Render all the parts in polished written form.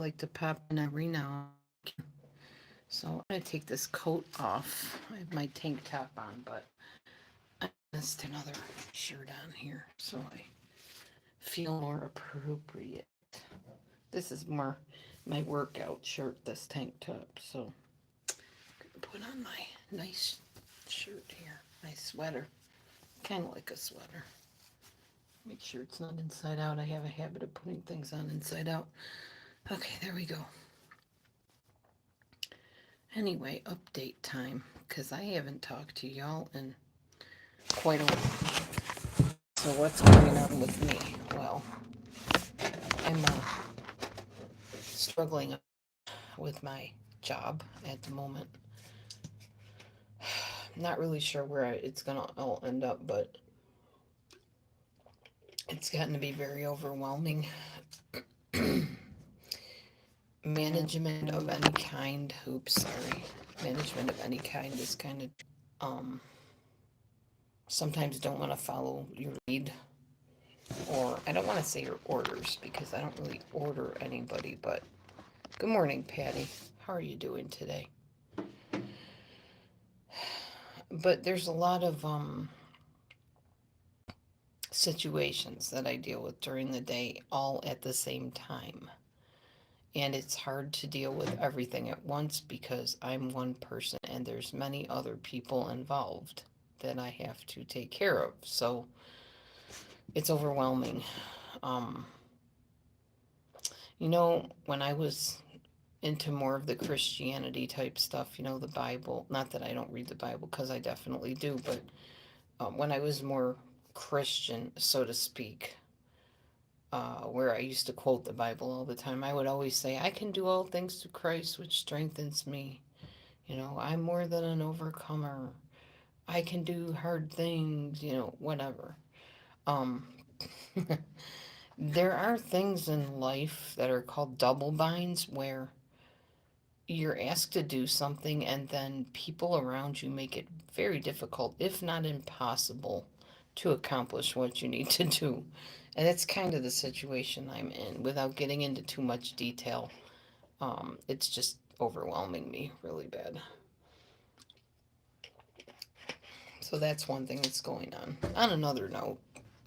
like to pop in every now. So I'm gonna take this coat off. I have my tank top on, but I missed another shirt on here, so I feel more appropriate. This is more my workout shirt, this tank top. So I'm gonna put on my nice shirt here, my sweater, kind of like a sweater. Make sure it's not inside out. I have a habit of putting things on inside out. Okay, there we go. Anyway, update time, because I haven't talked to y'all in quite a while. So what's going on with me? Well, I'm struggling with my job at the moment. Not really sure where it's gonna all end up, but it's gotten to be very overwhelming. Management of any kind, oops, sorry. Management of any kind is kind of, um, sometimes don't want to follow your lead, or I don't want to say your orders because I don't really order anybody, but good morning, Patty. How are you doing today? But there's a lot of situations that I deal with during the day all at the same time. And it's hard to deal with everything at once because I'm one person and there's many other people involved that I have to take care of. So it's overwhelming. Um, when I was into more of the Christianity type stuff, the Bible, not that I don't read the Bible because I definitely do, but when I was more Christian, so to speak, where I used to quote the Bible all the time, I would always say, I can do all things through Christ, which strengthens me. I'm more than an overcomer. I can do hard things, whatever. Um, there are things in life that are called double binds where you're asked to do something and then people around you make it very difficult, if not impossible, to accomplish what you need to do. And that's kind of the situation I'm in. Without getting into too much detail, it's just overwhelming me really bad. So that's one thing that's going on. On another note,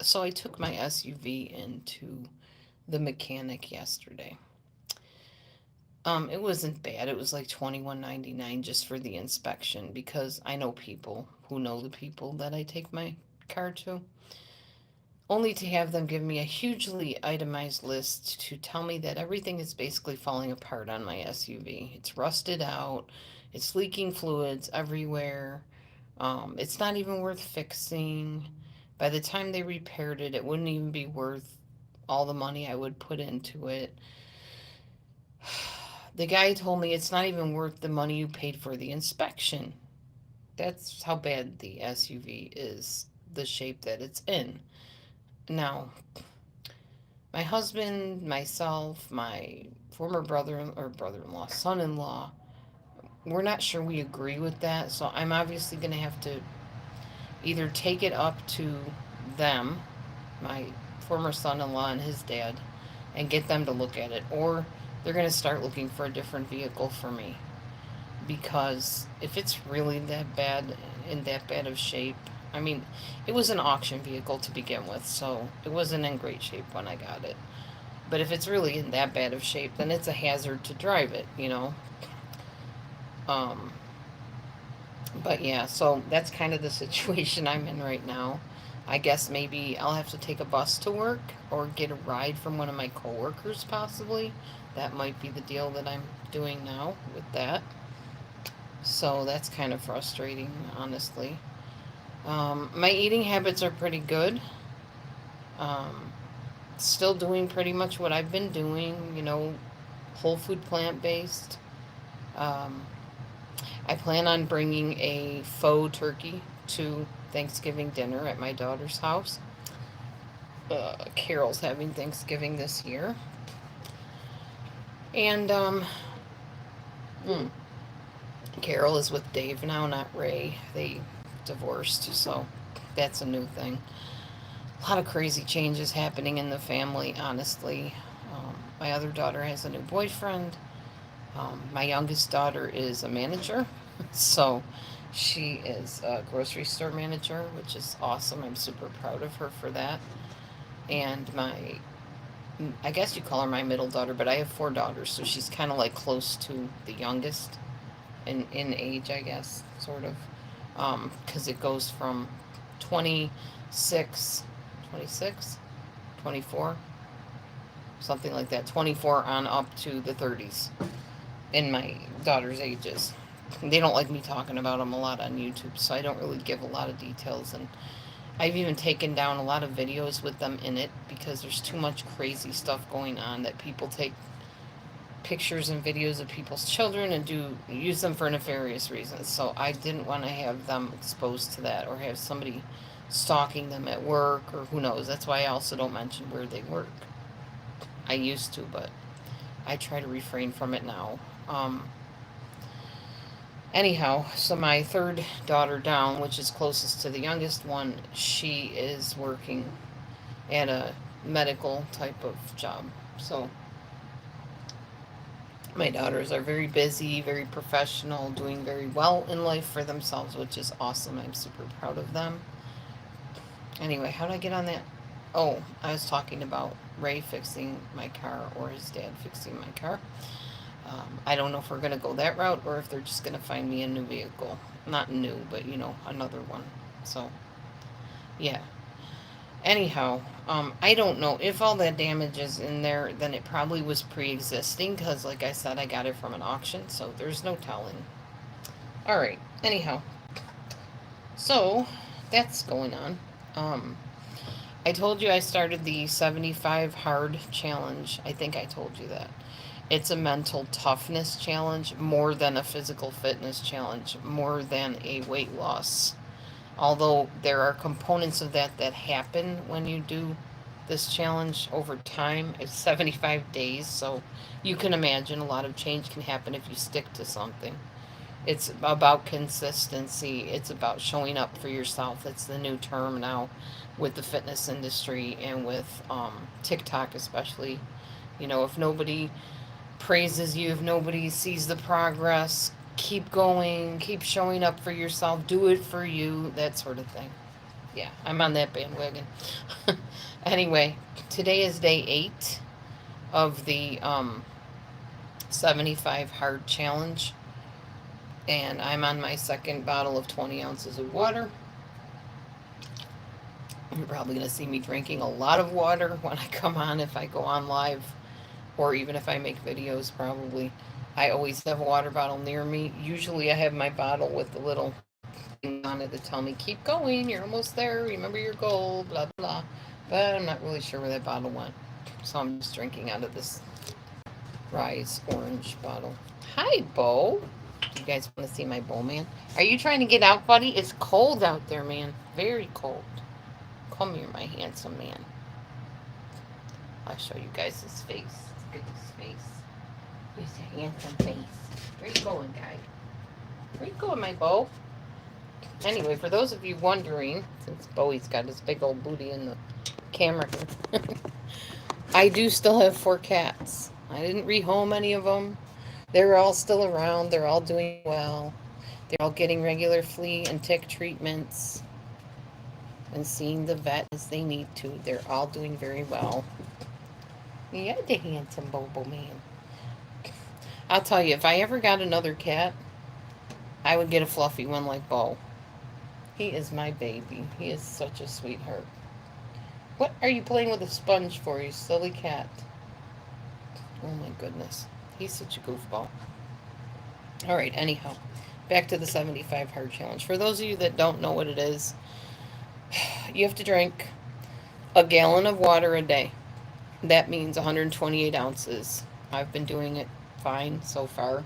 so I took my SUV into the mechanic yesterday. It wasn't bad. It was like $21.99 just for the inspection because I know people who know the people that I take my car to. Only to have them give me a hugely itemized list to tell me that everything is basically falling apart on my SUV. It's rusted out, it's leaking fluids everywhere. It's not even worth fixing. By the time they repaired it, it wouldn't even be worth all the money I would put into it. The guy told me it's not even worth the money you paid for the inspection. That's how bad the SUV is, the shape that it's in. Now, my husband, myself, my former brother-in-law, son-in-law, we're not sure we agree with that. So I'm obviously going to have to either take it up to them, my former son-in-law and his dad, and get them to look at it, or they're going to start looking for a different vehicle for me. Because if it's really that bad, in that bad of shape, I mean, it was an auction vehicle to begin with, so it wasn't in great shape when I got it. But if it's really in that bad of shape, then it's a hazard to drive it. Um, but yeah, so that's kind of the situation I'm in right now. I guess maybe I'll have to take a bus to work or get a ride from one of my coworkers, possibly. That might be the deal that I'm doing now with that. So that's kind of frustrating, honestly. My eating habits are pretty good. Um, Still doing pretty much what I've been doing, whole food plant based. Um, I plan on bringing a faux turkey to Thanksgiving dinner at my daughter's house. Carol's having Thanksgiving this year. And mm, Carol is with Dave now, not Ray. They divorced, so that's a new thing. A lot of crazy changes happening in the family, honestly. My other daughter has a new boyfriend. My youngest daughter is a manager, so she is a grocery store manager, which is awesome. I'm super proud of her for that. And I guess you call her my middle daughter, but I have four daughters, so she's kind of like close to the youngest in age, I guess, sort of. Because it goes from 26, 26, 24, something like that, 24 on up to the 30s in my daughter's ages. They don't like me talking about them a lot on YouTube, so I don't really give a lot of details. And I've even taken down a lot of videos with them in it because there's too much crazy stuff going on that people take pictures and videos of people's children and do use them for nefarious reasons. So I didn't want to have them exposed to that or have somebody stalking them at work or who knows. That's why I also don't mention where they work. I used to, but I try to refrain from it now. Anyhow, so my third daughter down, which is closest to the youngest one, she is working at a medical type of job. So my daughters are very busy, very professional, doing very well in life for themselves, which is awesome. I'm super proud of them. Anyway, how did I get on that? Oh, I was talking about Ray fixing my car or his dad fixing my car. I don't know if we're going to go that route or if they're just going to find me a new vehicle. Not new, but another one. So, yeah. Anyhow, I don't know if all that damage is in there, then it probably was pre-existing because, like I said, I got it from an auction, so there's no telling. All right. Anyhow, so that's going on. Um, I told you I started the 75 hard challenge. I think I told you that. It's a mental toughness challenge more than a physical fitness challenge, more than a weight loss. Although there are components of that that happen when you do this challenge over time. It's 75 days, so you can imagine a lot of change can happen if you stick to something. It's about consistency. It's about showing up for yourself. That's the new term now with the fitness industry and with TikTok, especially. If nobody praises you, if nobody sees the progress, keep going, keep showing up for yourself, do it for you, that sort of thing. Yeah, I'm on that bandwagon. Anyway, today is day 8 of the 75 hard challenge, and I'm on my second bottle of 20 ounces of water. You're probably going to see me drinking a lot of water when I come on, if I go on live, or even if I make videos, probably. I always have a water bottle near me. Usually I have my bottle with the little things on it that tell me, keep going, you're almost there, remember your goal, blah, blah. But I'm not really sure where that bottle went. So I'm just drinking out of this Rise orange bottle. Hi, Bo. You guys want to see my bow, man? Are you trying to get out, buddy? It's cold out there, man. Very cold. Come here, my handsome man. I'll show you guys his face. Look at his face. His handsome face. Where you going, guy? Where you going, my Bo? Anyway, for those of you wondering, since Bowie's got his big old booty in the camera, I do still have 4 cats. I didn't rehome any of them. They're all still around. They're all doing well. They're all getting regular flea and tick treatments and seeing the vet as they need to. They're all doing very well. Yeah, the handsome Bobo man. I'll tell you, if I ever got another cat, I would get a fluffy one like Bo. He is my baby. He is such a sweetheart. What are you playing with a sponge for, you silly cat? Oh my goodness. He's such a goofball. All right, anyhow, back to the 75 hard challenge. For those of you that don't know what it is, you have to drink a gallon of water a day. That means 128 ounces. I've been doing it fine so far.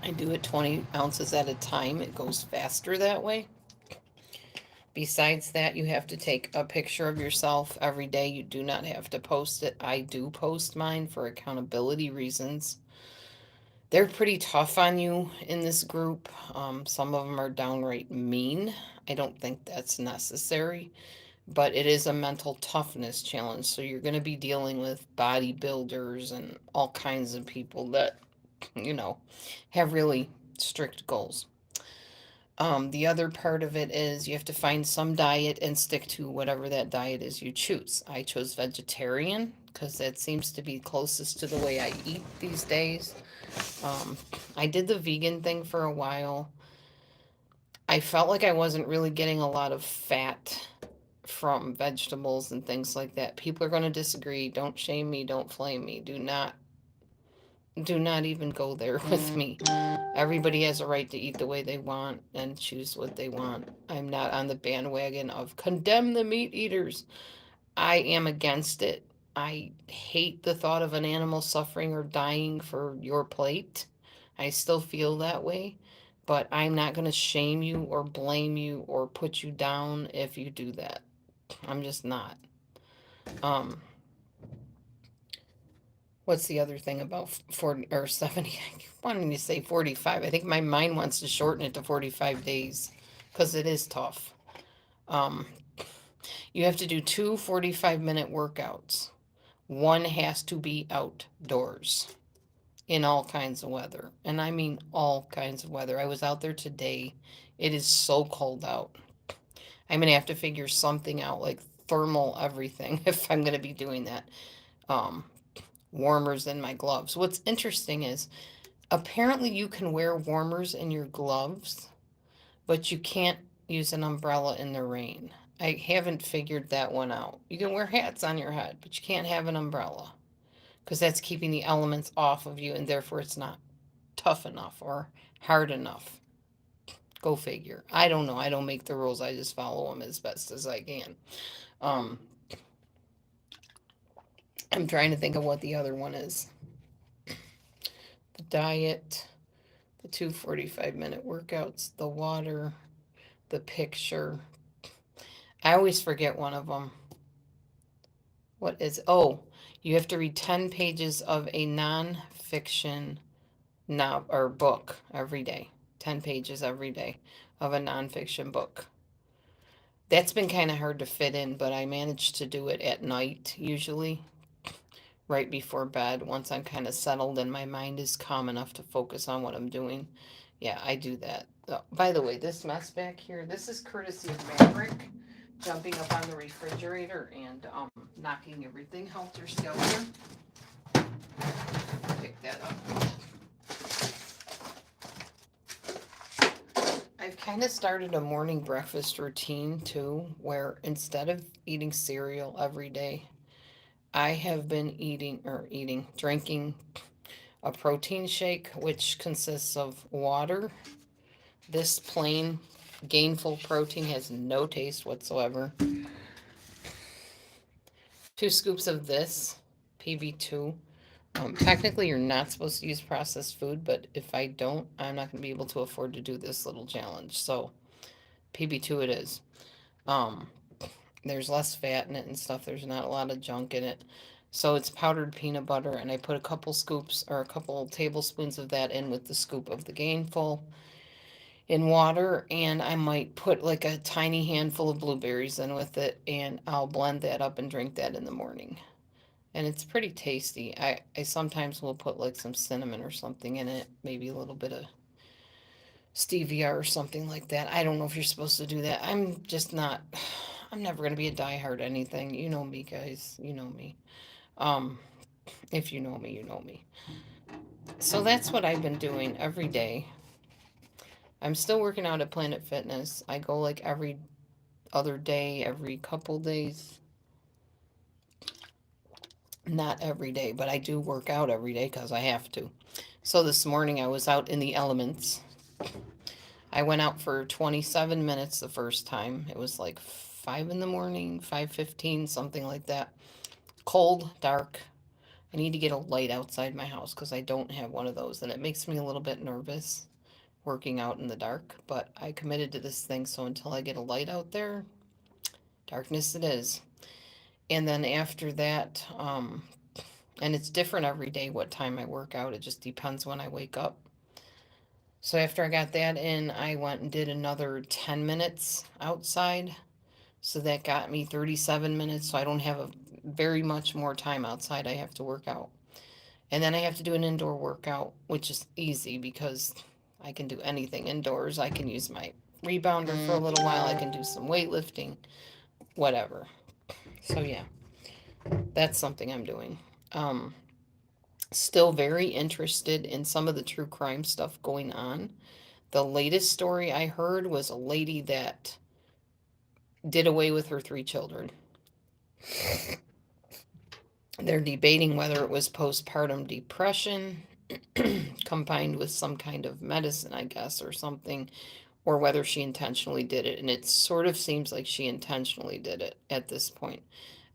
I do it 20 ounces at a time. It goes faster that way. Besides that, you have to take a picture of yourself every day. You do not have to post it. I do post mine for accountability reasons. They're pretty tough on you in this group. Some of them are downright mean. I don't think that's necessary but it is a mental toughness challenge. So you're going to be dealing with bodybuilders and all kinds of people that, you know, have really strict goals. The other part of it is you have to find some diet and stick to whatever that diet is you choose. I chose vegetarian because that seems to be closest to the way I eat these days. Um, I did the vegan thing for a while. I felt like I wasn't really getting a lot of fat from vegetables and things like that. People are going to disagree. Don't shame me. Don't flame me. Do not even go there with me. Everybody has a right to eat the way they want and choose what they want. I'm not on the bandwagon of condemn the meat eaters. I am against it. I hate the thought of an animal suffering or dying for your plate. I still feel that way, but I'm not going to shame you or blame you or put you down if you do that. I'm just not. Um, what's the other thing about 40 or 70? I keep wanting to say 45. I think my mind wants to shorten it to 45 days because it is tough. Um, you have to do two 45-minute workouts. One has to be outdoors in all kinds of weather. And I mean all kinds of weather. I was out there today. It is so cold out. I'm going to have to figure something out like thermal everything if I'm going to be doing that. Um, Warmers in my gloves. What's interesting is apparently you can wear warmers in your gloves, but you can't use an umbrella in the rain. I haven't figured that one out. You can wear hats on your head, but you can't have an umbrella because that's keeping the elements off of you and therefore it's not tough enough or hard enough. Go figure. I don't know. I don't make the rules. I just follow them as best as I can. Um, I'm trying to think of what the other one is. The diet, the two 45-minute workouts, the water, the picture. I always forget one of them. What is, oh, you have to read 10 pages of a nonfiction or book every day. 10 pages every day of a nonfiction book. That's been kind of hard to fit in, but I manage to do it at night usually, right before bed, once I'm kind of settled and my mind is calm enough to focus on what I'm doing. Yeah, I do that. By the way, this mess back here, this is courtesy of Maverick jumping up on the refrigerator and knocking everything helter skelter. Pick that up. I've kind of started a morning breakfast routine too, where instead of eating cereal every day, I have been drinking a protein shake, which consists of water. This plain gainful protein has no taste whatsoever. 2 scoops of this, PB2. Technically, you're not supposed to use processed food, but if I don't, I'm not going to be able to afford to do this little challenge. So, PB2 it is. Um, there's less fat in it and stuff. There's not a lot of junk in it. So it's powdered peanut butter, and I put a couple scoops or a couple tablespoons of that in with the scoop of the Gainful in water, and I might put like a tiny handful of blueberries in with it, and I'll blend that up and drink that in the morning. And it's pretty tasty. I sometimes will put like some cinnamon or something in it, maybe a little bit of stevia or something like that. I don't know if you're supposed to do that. I'm just not, I'm never going to be a diehard anything. You know me, guys. You know me. Um, if you know me, you know me. So that's what I've been doing every day. I'm still working out at Planet Fitness. I go like every other day, every couple days. Not every day, but I do work out every day because I have to. So this morning I was out in the elements. I went out for 27 minutes the first time. It was like 5 in the morning, 5:15, something like that. Cold, dark. I need to get a light outside my house because I don't have one of those, and it makes me a little bit nervous working out in the dark. But I committed to this thing, so until I get a light out there, darkness it is. And then after that, and it's different every day what time I work out. It just depends when I wake up. So after I got that in, I went and did another 10 minutes outside. So that got me 37 minutes. So I don't have a very much more time outside I have to work out. And then I have to do an indoor workout, which is easy because I can do anything indoors. I can use my rebounder for a little while. I can do some weightlifting, whatever. So yeah, that's something I'm doing. Um, Still very interested in some of the true crime stuff going on. The latest story I heard was a lady that did away with her 3 children. They're debating whether it was postpartum depression combined with some kind of medicine, I guess, or something, or whether she intentionally did it. And it sort of seems like she intentionally did it at this point.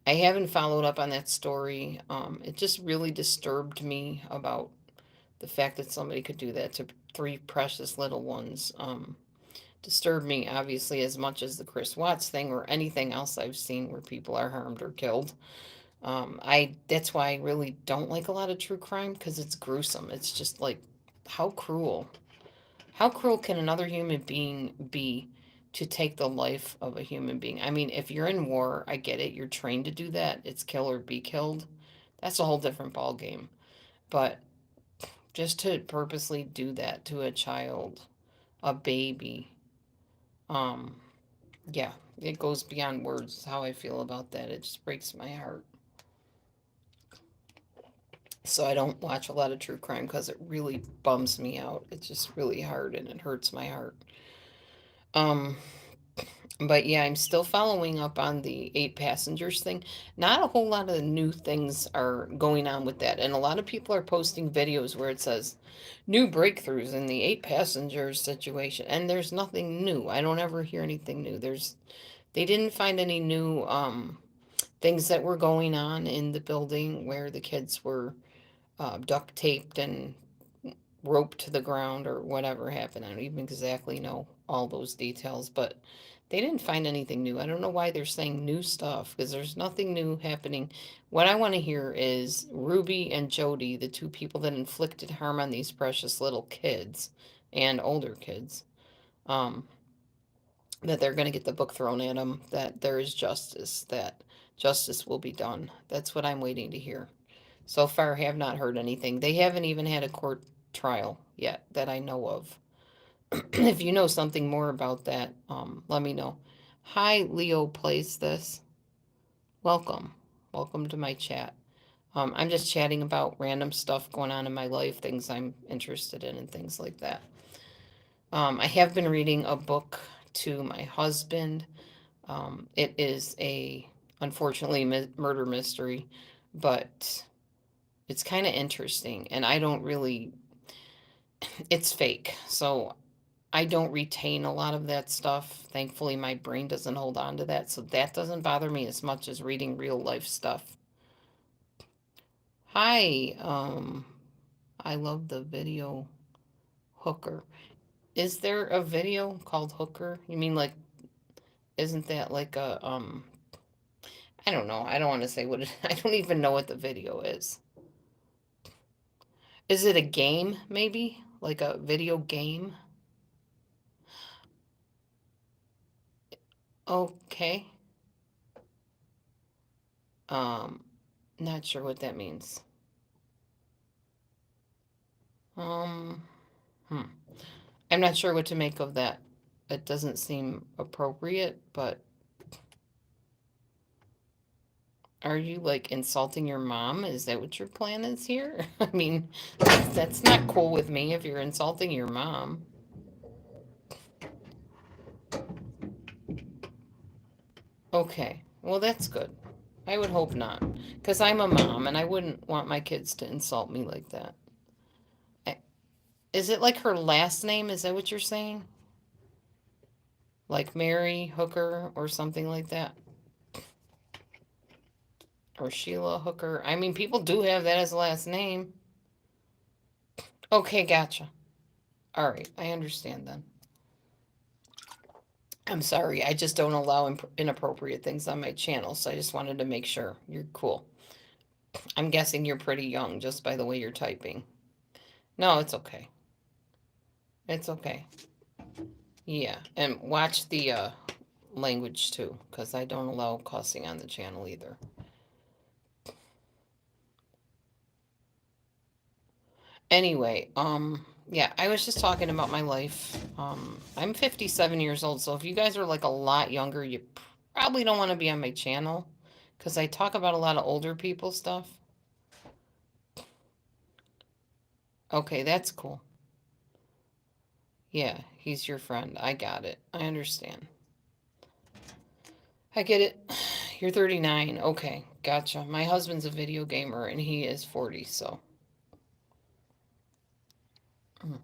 I haven't followed up on that story. It just really disturbed me about the fact that somebody could do that to 3 precious little ones. Disturbed me, obviously, as much as the Chris Watts thing or anything else I've seen where people are harmed or killed. I That's why I really don't like a lot of true crime because it's gruesome. It's just like how cruel. How cruel can another human being be to take the life of a human being? I mean, if you're in war, I get it. You're trained to do that. It's kill or be killed. That's a whole different ball game. But just to purposely do that to a child, a baby, um, yeah, it goes beyond words how I feel about that. It just breaks my heart. So I don't watch a lot of true crime because it really bums me out. It's just really hard and it hurts my heart. Um, but yeah, I'm still following up on the 8 passengers thing. Not a whole lot of new things are going on with that. And a lot of people are posting videos where it says new breakthroughs in the 8 passengers situation. And there's nothing new. I don't ever hear anything new. They didn't find any new things that were going on in the building where the kids were duct taped and roped to the ground or whatever happened. I don't even exactly know all those details, but they didn't find anything new. I don't know why they're saying new stuff because there's nothing new happening. What I want to hear is Ruby and Jody, the 2 people that inflicted harm on these precious little kids and older kids, um, that they're going to get the book thrown at them, that there is justice, that justice will be done. That's what I'm waiting to hear. So far, have not heard anything. They haven't even had a court trial yet that I know of. If you know something more about that, let me know. Hi, Leo plays this. Welcome. Welcome to my chat. I'm just chatting about random stuff going on in my life, things I'm interested in, and things like that. I have been reading a book to my husband. It is unfortunately, murder mystery, but it's kind of interesting, and I don't really, it's fake. So I don't retain a lot of that stuff. Thankfully, my brain doesn't hold on to that, so that doesn't bother me as much as reading real life stuff. Hi, I love the video Hooker. Is there a video called Hooker? You mean like, isn't that like a, I don't know. I don't want to say what it, I don't even know what the video is. Is it a game, maybe? Like a video game? Okay. Um, Not sure what that means. Um, hmm. I'm not sure what to make of that. It doesn't seem appropriate, but are you like insulting your mom? Is that what your plan is here? I mean, that's not cool with me if you're insulting your mom. Okay, well, that's good. I would hope not, because I'm a mom and I wouldn't want my kids to insult me like that. I- Is it like her last name? Is that what you're saying? Like Mary Hooker or something like that? Or Sheila Hooker? I mean, people do have that as a last name. Okay, gotcha. All right, I understand then. I'm sorry, I just don't allow inappropriate things on my channel, so I just wanted to make sure. You're cool. I'm guessing you're pretty young just by the way you're typing. No, it's okay. It's okay. Yeah, and watch the language too, because I don't allow cussing on the channel either. Anyway, yeah, I was just talking about my life. I'm 57 years old, so if you guys are like a lot younger, you probably don't want to be on my channel because I talk about a lot of older people stuff. Okay, that's cool. Yeah, he's your friend. I got it. I understand. I get it. You're 39. Okay, gotcha. My husband's a video gamer and he is 40, so. Mm,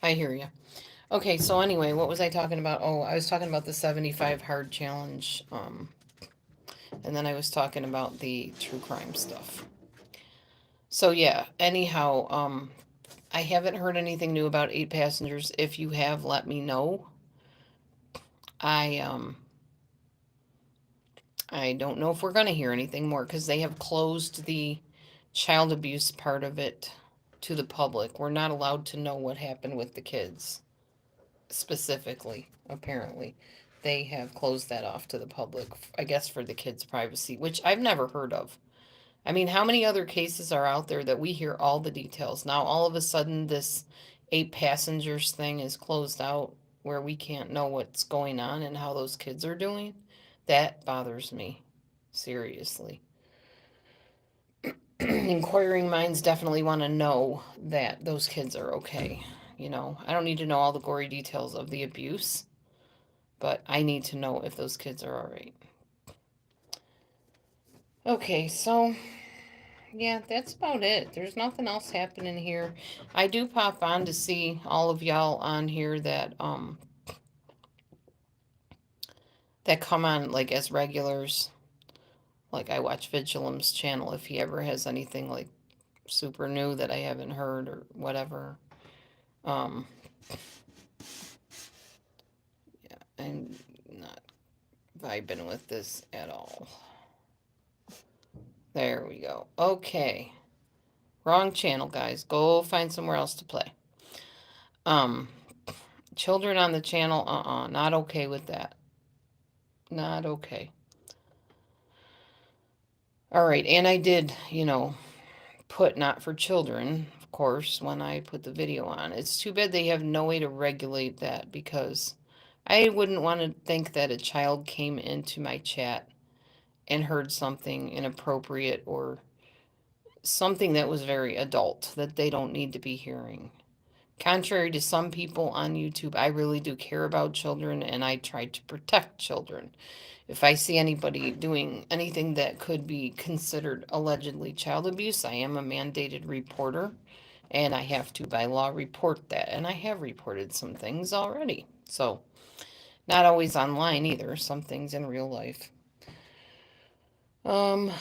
I hear you. Okay, so anyway, what was I talking about? Oh, I was talking about the 75 hard challenge. And then I was talking about the true crime stuff. So yeah, anyhow, I haven't heard anything new about 8 passengers. If you have, let me know. I I don't know if we're gonna hear anything more because they have closed the child abuse part of it to the public. We're not allowed to know what happened with the kids specifically, apparently. They have closed that off to the public, I guess for the kids' privacy, which I've never heard of. I mean, how many other cases are out there that we hear all the details? Now, all of a sudden, this 8 passengers thing is closed out where we can't know what's going on and how those kids are doing. That bothers me. Seriously. Inquiring minds definitely want to know that those kids are okay. You know, I don't need to know all the gory details of the abuse, but I need to know if those kids are all right. Okay, so yeah, that's about it. There's nothing else happening here. I do pop on to see all of y'all on here that come on like as regulars. Like I watch Vigilum's channel if he ever has anything like super new that I haven't heard or whatever. Um yeah, I'm not vibing with this at all. There we go. Okay. Wrong channel, guys. Go find somewhere else to play. Um Children on the channel, not okay with that. Not okay. All right, and I did, put not for children, of course, when I put the video on. It's too bad they have no way to regulate that because I wouldn't want to think that a child came into my chat and heard something inappropriate or something that was very adult that they don't need to be hearing. Contrary to some people on YouTube, I really do care about children and I try to protect children. If I see anybody doing anything that could be considered allegedly child abuse, I am a mandated reporter and I have to, by law, report that. And I have reported some things already. So, not always online either, some things in real life. Um,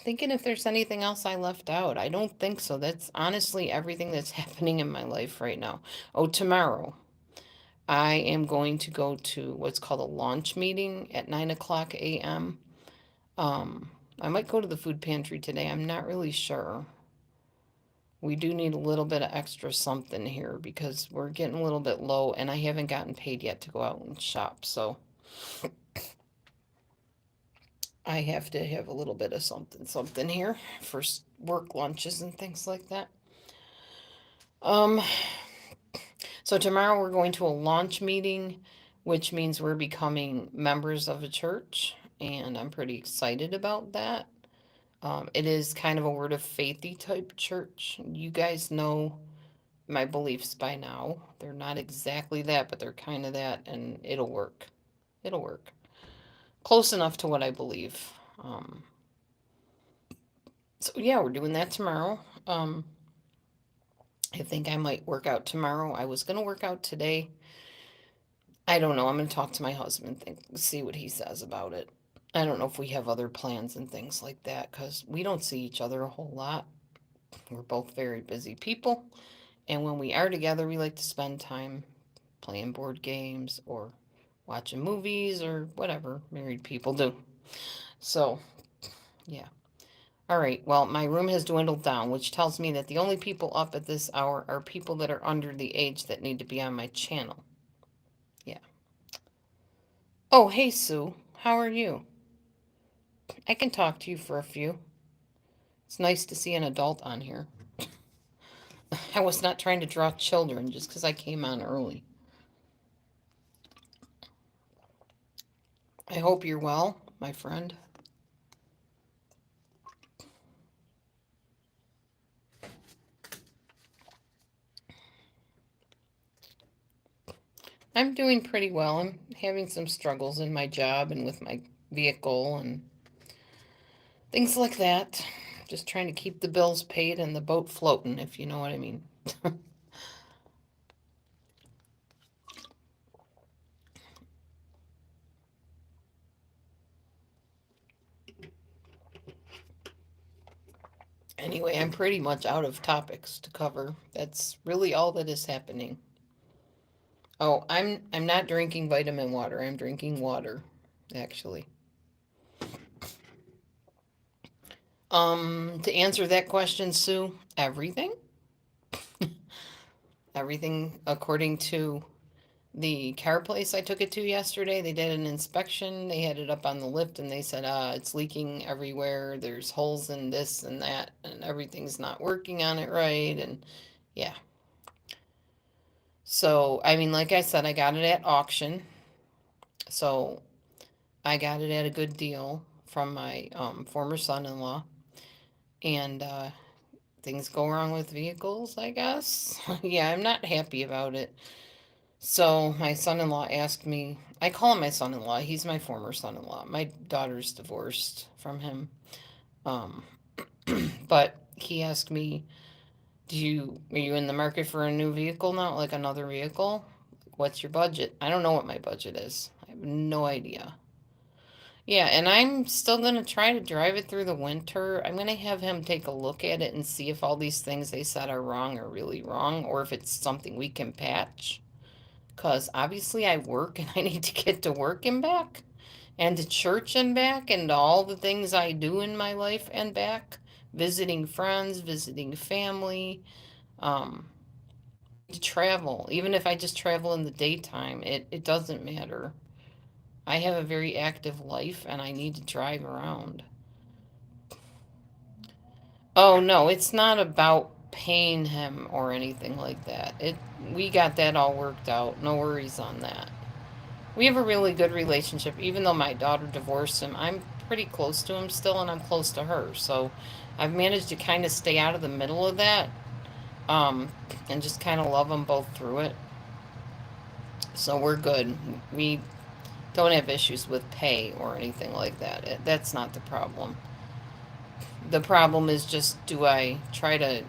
Thinking if there's anything else I left out. I don't think so. That's honestly everything that's happening in my life right now. Oh, tomorrow. I am going to go to what's called a launch meeting at 9 o'clock a.m. I might go to the food pantry today. I'm not really sure. We do need a little bit of extra something here because we're getting a little bit low and I haven't gotten paid yet to go out and shop. So I have to have a little bit of something here for work lunches and things like that. Um, so tomorrow we're going to a launch meeting, which means we're becoming members of a church, and I'm pretty excited about that. It is kind of a word of faithy type church. You guys know my beliefs by now. They're not exactly that, but they're kind of that, and it'll work. It'll work. Close enough to what I believe. Um, so yeah, we're doing that tomorrow. I think I might work out tomorrow. I was gonna work out today. I don't know. I'm gonna talk to my husband, see what he says about it. I don't know if we have other plans and things like that because we don't see each other a whole lot. We're both very busy people. And when we are together, we like to spend time playing board games or watching movies or whatever married people do. So, yeah. All right. Well, my room has dwindled down, which tells me that the only people up at this hour are people that are under the age that need to be on my channel. Yeah. Oh, hey, Sue. How are you? I can talk to you for a few. It's nice to see an adult on here. I was not trying to draw children just because I came on early. I hope you're well, my friend. I'm doing pretty well. I'm having some struggles in my job and with my vehicle and things like that. Just trying to keep the bills paid and the boat floating, if you know what I mean. Anyway, I'm pretty much out of topics to cover. That's really all that is happening. Oh, I'm not drinking vitamin water. I'm drinking water, actually. To answer that question, Sue, everything. Everything according to the car place I took it to yesterday. They did an inspection. They had it up on the lift and they said, it's leaking everywhere. There's holes in this and that, and everything's not working on it right. And yeah. So, I mean, like I said, I got it at auction. So I got it at a good deal from my former son in law. And things go wrong with vehicles, I guess. Yeah, I'm not happy about it. So my son-in-law asked me, I call him my son-in-law. He's my former son-in-law. My daughter's divorced from him. Um, but he asked me, are you in the market for a new vehicle now? Like another vehicle? What's your budget? I don't know what my budget is. I have no idea. Yeah, and I'm still going to try to drive it through the winter. I'm going to have him take a look at it and see if all these things they said are wrong are really wrong or if it's something we can patch. Because obviously I work and I need to get to work and back, and to church and back, and all the things I do in my life and back, visiting friends, visiting family. I need to travel. Even if I just travel in the daytime, it doesn't matter. I have a very active life and I need to drive around. Oh no, it's not about paying him or anything like that. We got that all worked out. No worries on that. We have a really good relationship. Even though my daughter divorced him, I'm pretty close to him still, and I'm close to her. So I've managed to kind of stay out of the middle of that, um, and just kind of love them both through it. So we're good. We don't have issues with pay or anything like that. That's not the problem. The problem is just, do I try to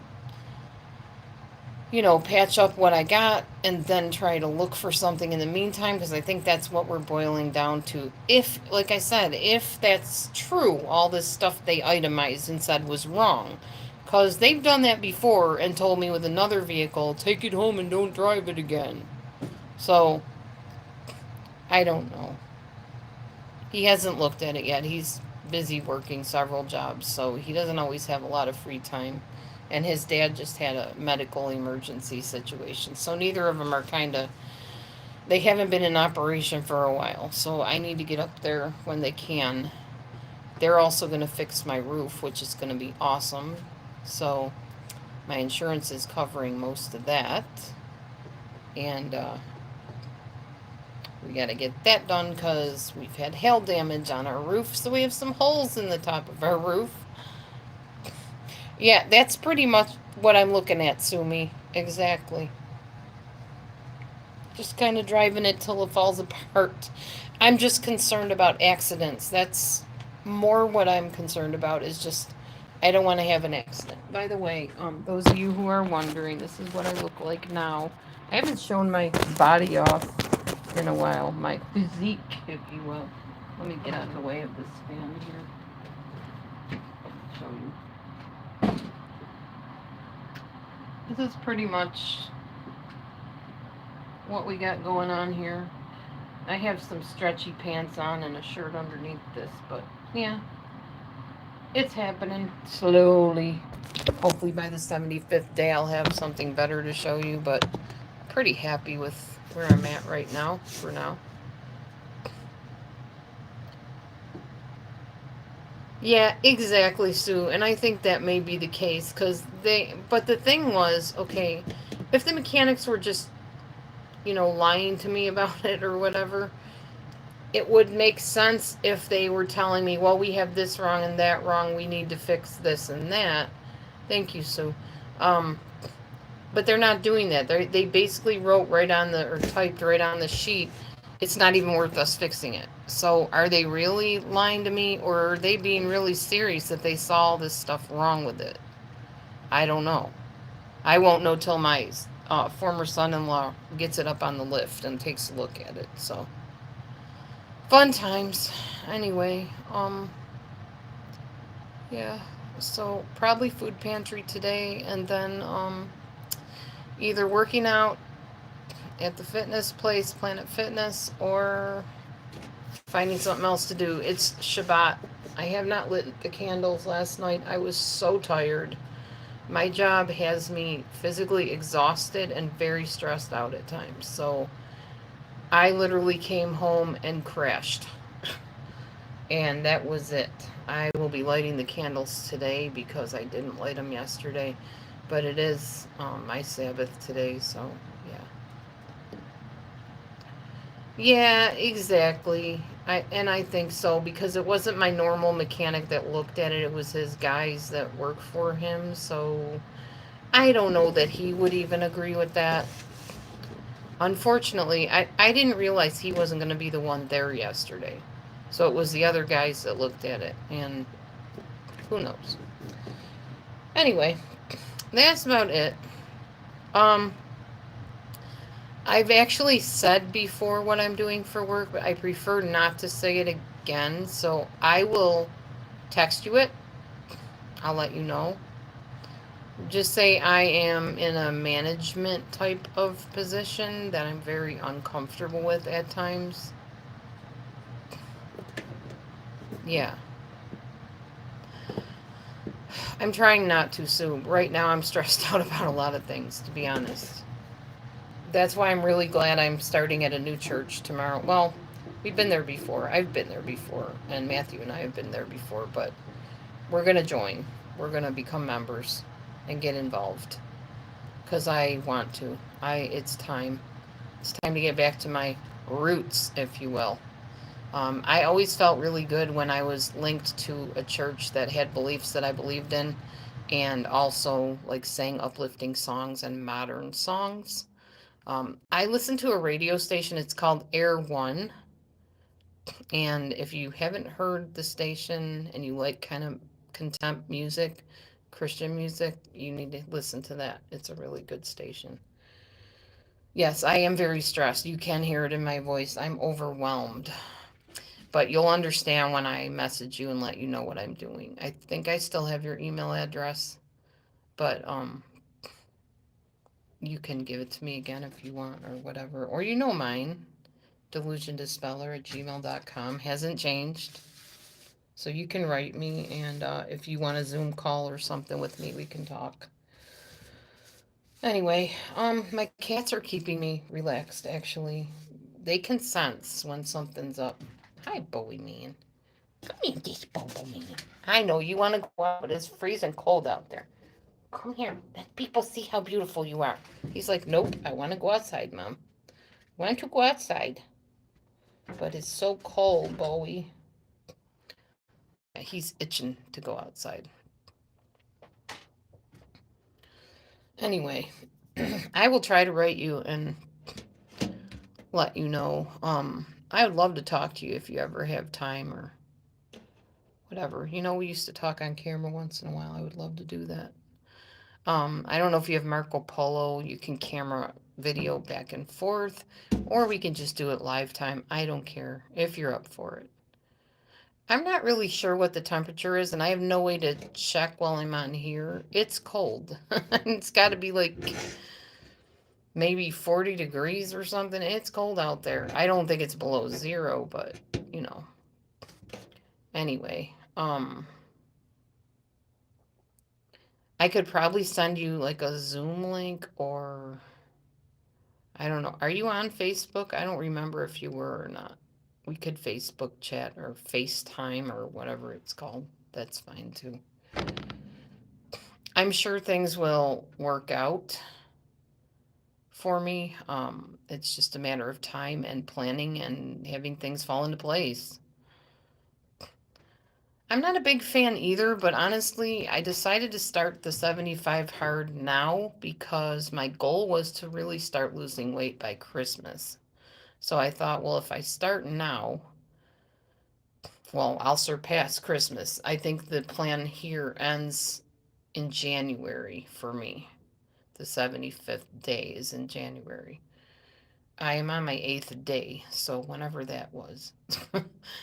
patch up what I got and then try to look for something in the meantime, because I think that's what we're boiling down to. If, like I said, if that's true, all this stuff they itemized and said was wrong, because they've done that before and told me with another vehicle, take it home and don't drive it again. So, I don't know. He hasn't looked at it yet. He's busy working several jobs, so he doesn't always have a lot of free time. And his dad just had a medical emergency situation. So neither of them are they haven't been in operation for a while. So I need to get up there when they can. They're also going to fix my roof, which is going to be awesome. So my insurance is covering most of that. And we got to get that done because we've had hail damage on our roof. So we have some holes in the top of our roof. Yeah, that's pretty much what I'm looking at, Sumi. Exactly. Just kind of driving it till it falls apart. I'm just concerned about accidents. That's more what I'm concerned about, is just I don't want to have an accident. By the way, those of you who are wondering, this is what I look like now. I haven't shown my body off in a while, my physique, if you will. Let me get out of the way of this fan here. I'll show you. This is pretty much what we got going on here. I have some stretchy pants on and a shirt underneath this, but yeah, it's happening slowly. Hopefully by the 75th day I'll have something better to show you, but pretty happy with where I'm at right now for now. Yeah, exactly, Sue. And I think that may be the case because but the thing was, okay, if the mechanics were just, lying to me about it or whatever, it would make sense if they were telling me, well, we have this wrong and that wrong, we need to fix this and that. Thank you, Sue. Um, but they're not doing that. They basically wrote right on or typed right on the sheet, it's not even worth us fixing it. So are they really lying to me, or are they being really serious that they saw all this stuff wrong with it? I don't know. I won't know till my former son-in-law gets it up on the lift and takes a look at it. So fun times. Anyway, yeah. So probably food pantry today, and then either working out at the fitness place, Planet Fitness, or finding something else to do. It's Shabbat. I have not lit the candles last night. I was so tired. My job has me physically exhausted and very stressed out at times. So I literally came home and crashed. And that was it. I will be lighting the candles today because I didn't light them yesterday. But it is my Sabbath today, so yeah. Yeah, exactly. I think so because it wasn't my normal mechanic that looked at it. It was his guys that work for him. So I don't know that he would even agree with that. Unfortunately, I didn't realize he wasn't going to be the one there yesterday. So it was the other guys that looked at it, and who knows. Anyway, that's about it. Um, I've actually said before what I'm doing for work, but I prefer not to say it again. So I will text you it. I'll let you know. Just say I am in a management type of position that I'm very uncomfortable with at times. Yeah. I'm trying not to, Sue. Right now I'm stressed out about a lot of things, to be honest. That's why I'm really glad I'm starting at a new church tomorrow. Well, we've been there before. I've been there before, and Matthew and I have been there before, but we're going to join. We're going to become members and get involved because I want to. It's time. It's time to get back to my roots, if you will. I always felt really good when I was linked to a church that had beliefs that I believed in and also like sang uplifting songs and modern songs. I listen to a radio station. It's called Air One. And if you haven't heard the station and you like kind of contempt music, Christian music, you need to listen to that. It's a really good station. Yes, I am very stressed. You can hear it in my voice. I'm overwhelmed. But you'll understand when I message you and let you know what I'm doing. I think I still have your email address, but you can give it to me again if you want or whatever. Or you know mine, delusiondispeller@gmail.com. Hasn't changed. So you can write me, and if you want a Zoom call or something with me, we can talk. Anyway, my cats are keeping me relaxed, actually. They can sense when something's up. Hi, Bowie Man. Come here, this Bobo Man. I know you want to go out, but it's freezing cold out there. Come here. Let people see how beautiful you are. He's like, nope, I want to go outside, Mom. Why don't you go outside? But it's so cold, Bowie. Yeah, he's itching to go outside. Anyway, I will try to write you and let you know. I would love to talk to you if you ever have time or whatever. We used to talk on camera once in a while. I would love to do that. I don't know if you have Marco Polo. You can camera video back and forth, or we can just do it live time. I don't care if you're up for it. I'm not really sure what the temperature is, and I have no way to check while I'm on here. It's cold. It's got to be like maybe 40 degrees or something. It's cold out there. I don't think it's below zero, but you know. Anyway, I could probably send you like a Zoom link or I don't know. Are you on Facebook? I don't remember if you were or not. We could Facebook chat or FaceTime or whatever it's called. that's fine too. I'm sure things will work out for me. It's just a matter of time and planning and having things fall into place. I'm not a big fan either, but honestly, I decided to start the 75 hard now because my goal was to really start losing weight by Christmas. So I thought, well, if I start now, well, I'll surpass Christmas. I think the plan here ends in January for me. The 75th day is in January. I am on my 8th day, so whenever that was.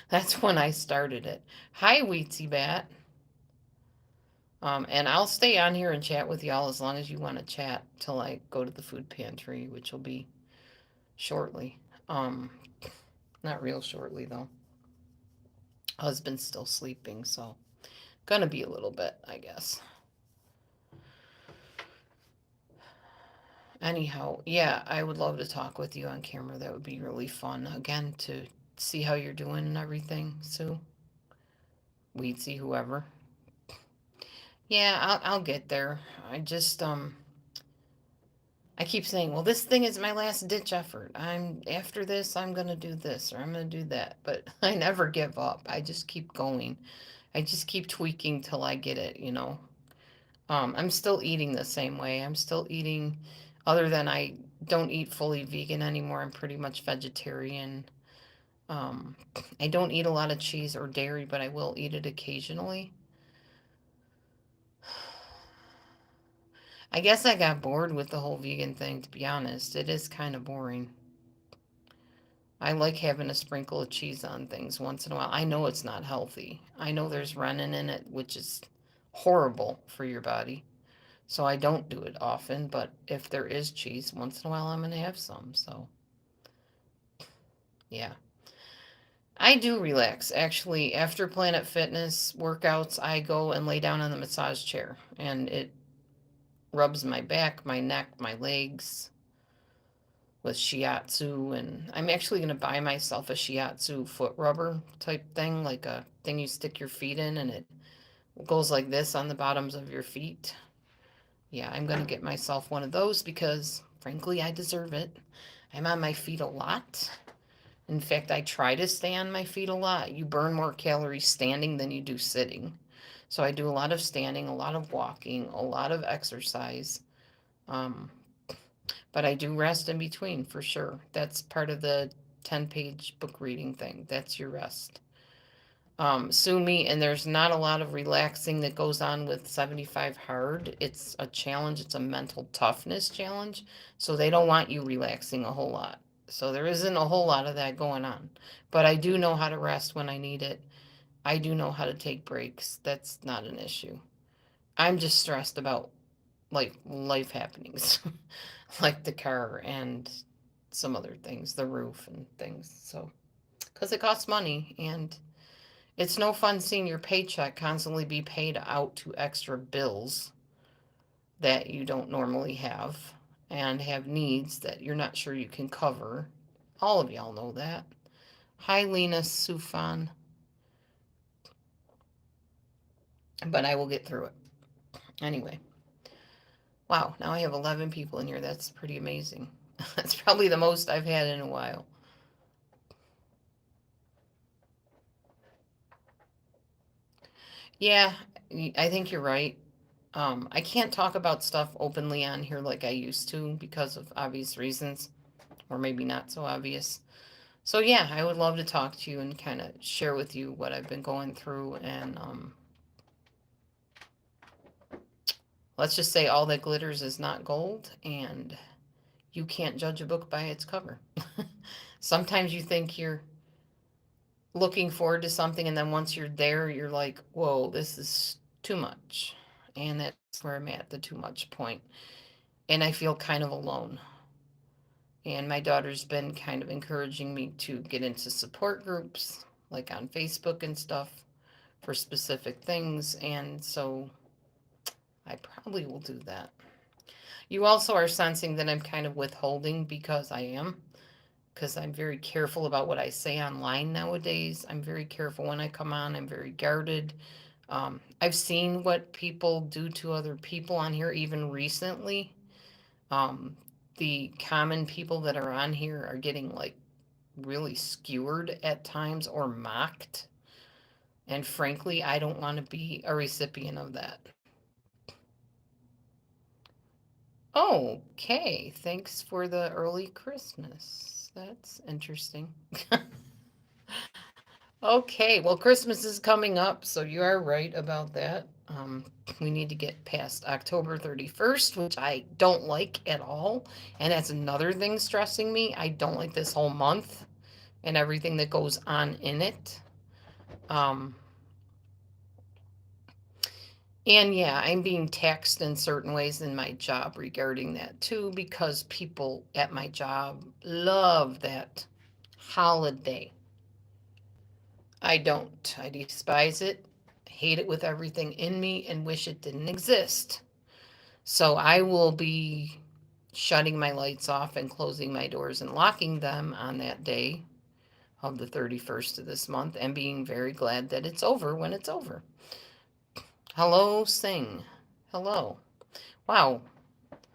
That's when I started it. Hi, Weetsy Bat. And I'll stay on here and chat with y'all as long as you want to chat till I go to the food pantry, which will be shortly. Um, Not real shortly though. Husband's still sleeping, so gonna be a little bit, I guess. Anyhow, yeah, I would love to talk with you on camera. That would be really fun. Again, to see how you're doing and everything, Sue. Weedsy, whoever. Yeah, I'll get there. I just I keep saying, well, this thing is my last ditch effort. I'm after this, I'm gonna do this or I'm gonna do that. But I never give up. I just keep going. I just keep tweaking till I get it, you know. I'm still eating the same way. I'm still eating, other than I don't eat fully vegan anymore. I'm pretty much vegetarian. Um, I don't eat a lot of cheese or dairy, but I will eat it occasionally. I guess I got bored with the whole vegan thing, to be honest. It is kind of boring. I like having a sprinkle of cheese on things once in a while. I know it's not healthy. I know there's rennet in it, which is horrible for your body. So I don't do it often, but if there is cheese, once in a while I'm going to have some. So, yeah. I do relax. Actually, after Planet Fitness workouts, I go and lay down on the massage chair and it rubs my back, my neck, my legs with shiatsu. And I'm actually going to buy myself a shiatsu foot rubber type thing, like a thing you stick your feet in and it goes like this on the bottoms of your feet. Yeah, I'm going to get myself one of those because, frankly, I deserve it. I'm on my feet a lot. In fact, I try to stay on my feet a lot. You burn more calories standing than you do sitting. So I do a lot of standing, a lot of walking, a lot of exercise. Um, but I do rest in between for sure. That's part of the 10-page book reading thing. That's your rest. Sue me, and there's not a lot of relaxing that goes on with 75 hard. It's a challenge, it's a mental toughness challenge. So they don't want you relaxing a whole lot. So there isn't a whole lot of that going on. But I do know how to rest when I need it. I do know how to take breaks. That's not an issue. I'm just stressed about like life happenings, like the car and some other things, the roof and things. So, because it costs money and it's no fun seeing your paycheck constantly be paid out to extra bills that you don't normally have and have needs that you're not sure you can cover. All of y'all know that. Hi, Lena Sufan. But I will get through it. Anyway. Wow, now I have 11 people in here. That's pretty amazing. That's probably the most I've had in a while. Yeah, I think you're right. I can't talk about stuff openly on here like I used to because of obvious reasons, or maybe not so obvious. So yeah, I would love to talk to you and kind of share with you what I've been going through and let's just say all that glitters is not gold and you can't judge a book by its cover. Sometimes you think you're looking forward to something and then once you're there you're like, whoa, this is too much. And that's where I'm at, the too much point. And I feel kind of alone. And my daughter's been kind of encouraging me to get into support groups, like on Facebook and stuff, for specific things. And so I probably will do that. You also are sensing that I'm kind of withholding because I am, because I'm very careful about what I say online nowadays. I'm very careful when I come on, I'm very guarded. I've seen what people do to other people on here even recently. Um, the common people that are on here are getting like really skewered at times or mocked. And frankly, I don't want to be a recipient of that. Okay, thanks for the early Christmas. That's interesting. Okay, well, Christmas is coming up, so you are right about that. We need to get past October 31st, which I don't like at all. And that's another thing stressing me. I don't like this whole month and everything that goes on in it. Um, and yeah, I'm being taxed in certain ways in my job regarding that too, because people at my job love that holiday. I don't. I despise it, hate it with everything in me, and wish it didn't exist. So I will be shutting my lights off and closing my doors and locking them on that day of the 31st of this month and being very glad that it's over when it's over. Hello, Sing. Hello. Wow,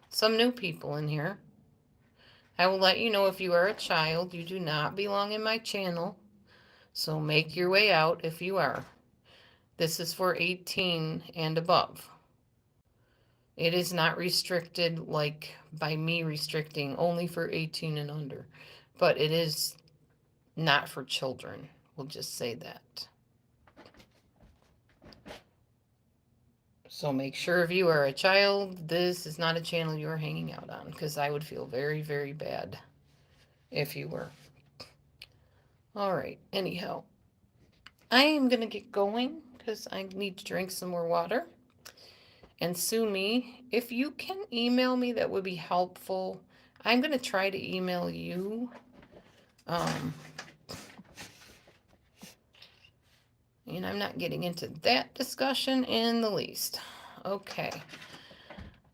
some new people in here. I will let you know if you are a child, you do not belong in my channel. So make your way out if you are. This is for 18 and above. It is not restricted like by me restricting only for 18 and under, but it is not for children. We'll just say that. So make sure if you are a child, this is not a channel you are hanging out on, because I would feel very, very bad if you were. All right, anyhow, I am going to get going because I need to drink some more water. And sue me. If you can email me, that would be helpful. I'm going to try to email you. Um, and I'm not getting into that discussion in the least. Okay.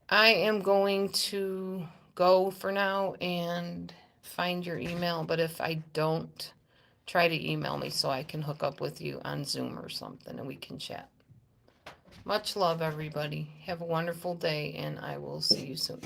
I am going to go for now and find your email, but if I don't, try to email me so I can hook up with you on Zoom or something and we can chat. Much love, everybody. Have a wonderful day, and I will see you soon.